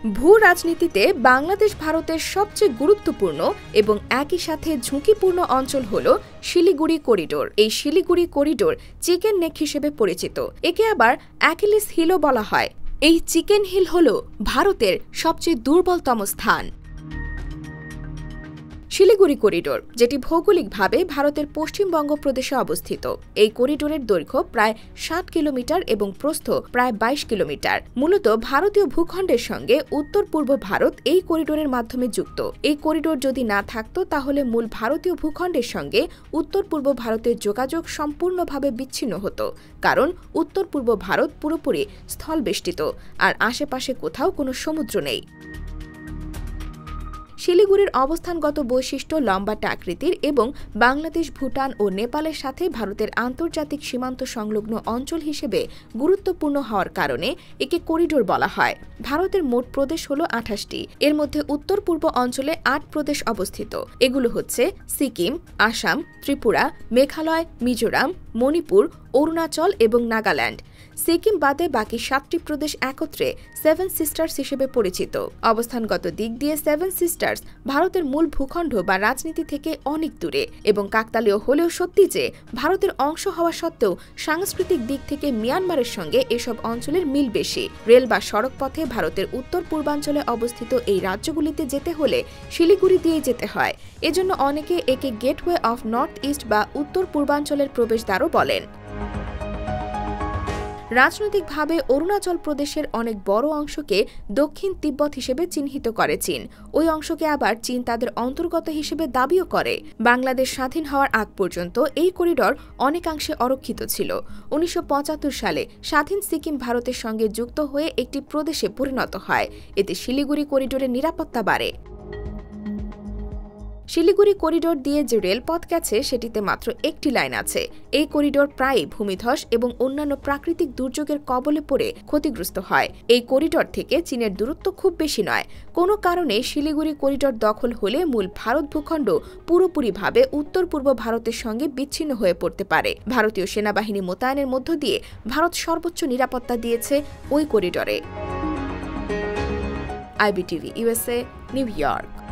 ভূ রাজনীতিতে বাংলাদেশ ভারতের সবচেয়ে গুরুত্বপূর্ণ এবং একই সাথে ঝুঁকিপূর্ণ অঞ্চল হল শিলিগুড়ি করিডোর। এই শিলিগুড়ি করিডোর চিকেন নেক হিসেবে পরিচিত। একে আবার অ্যাকিলিস হিলও বলা হয়। এই চিকেন হিল হল ভারতের সবচেয়ে দুর্বলতম স্থান। শিলিগুড়ি করিডোর, যেটি ভৌগোলিকভাবে ভারতের পশ্চিমবঙ্গ প্রদেশে অবস্থিত। এই করিডোরের দৈর্ঘ্য প্রায় ৬০ কিলোমিটার এবং প্রস্থ প্রায় ২২ কিলোমিটার। মূলত ভারতীয় ভূখণ্ডের সঙ্গে উত্তর পূর্ব ভারত এই করিডোরের মাধ্যমে যুক্ত। এই করিডোর যদি না থাকত তাহলে মূল ভারতীয় ভূখণ্ডের সঙ্গে উত্তর পূর্ব ভারতের যোগাযোগ সম্পূর্ণভাবে বিচ্ছিন্ন হতো, কারণ উত্তর পূর্ব ভারত পুরোপুরি স্থলবেষ্টিত আর আশেপাশে কোথাও কোনো সমুদ্র নেই। শিলিগুড়ির অবস্থানগত বৈশিষ্ট্য লম্বাটে আকৃতির এবং বাংলাদেশ, ভুটান ও নেপালের সাথে ভারতের আন্তর্জাতিক সীমান্ত সংলগ্ন অঞ্চল হিসেবে গুরুত্বপূর্ণ হওয়ার কারণে একে করিডোর বলা হয়। ভারতের মোট প্রদেশ হল ২৮টি। এর মধ্যে উত্তর পূর্ব অঞ্চলে ৮ প্রদেশ অবস্থিত। এগুলো হচ্ছে সিকিম, আসাম, ত্রিপুরা, মেঘালয়, মিজোরাম, মণিপুর, অরুণাচল এবং নাগাল্যান্ড। সিকিম বাদে বাকি ৭টি প্রদেশ একত্রে সেভেন সিস্টার্স হিসেবে পরিচিত। অবস্থানগত দিক দিয়ে সেভেন সিস্টার্স ভারতের মূল ভূখণ্ড বা রাজনীতি থেকে অনেক দূরে এবং কাকতালীয় হলেও সত্যি যে ভারতের অংশ হওয়া সত্ত্বেও সাংস্কৃতিক দিক থেকে মিয়ানমারের সঙ্গে এসব অঞ্চলের মিল বেশি। রেল বা সড়ক পথে ভারতের উত্তর পূর্বাঞ্চলে অবস্থিত এই রাজ্যগুলিতে যেতে হলে শিলিগুড়ি দিয়ে যেতে হয়। এজন্য অনেকে একে গেটওয়ে অফ নর্থ ইস্ট বা উত্তর পূর্বাঞ্চলের প্রবেশদ্বারও বলেন। রাজনৈতিকভাবে অরুণাচল প্রদেশের অনেক বড় অংশকে দক্ষিণ তিব্বত হিসেবে চিহ্নিত করে চীন। ওই অংশকে আবার চীন তাদের অন্তর্গত হিসেবে দাবিও করে। বাংলাদেশ স্বাধীন হওয়ার আগ পর্যন্ত এই করিডোর অনেকাংশে অরক্ষিত ছিল। ১৯৭৫ সালে স্বাধীন সিকিম ভারতের সঙ্গে যুক্ত হয়ে একটি প্রদেশে পরিণত হয়। এতে শিলিগুড়ি করিডোরের নিরাপত্তা বাড়ে। শিলিগুড়ি করিডোর দিয়ে যে রেলপথ গেছে সেটিতে মাত্র একটি লাইন আছে। এই করিডোর প্রায়ই ভূমিধস এবং অন্যান্য প্রাকৃতিক দুর্যোগের কবলে পড়ে ক্ষতিগ্রস্ত হয়। এই করিডোর থেকে চীনের দূরত্ব খুব বেশি নয়। কোনো কারণে শিলিগুড়ি করিডোর দখল হলে মূল ভারত ভূখণ্ড পুরোপুরিভাবে উত্তর পূর্ব ভারতের সঙ্গে বিচ্ছিন্ন হয়ে পড়তে পারে। ভারতীয় সেনাবাহিনী মোতায়েনের মধ্য দিয়ে ভারত সর্বোচ্চ নিরাপত্তা দিয়েছে ওই করিডোরে। IBTV USA, new York.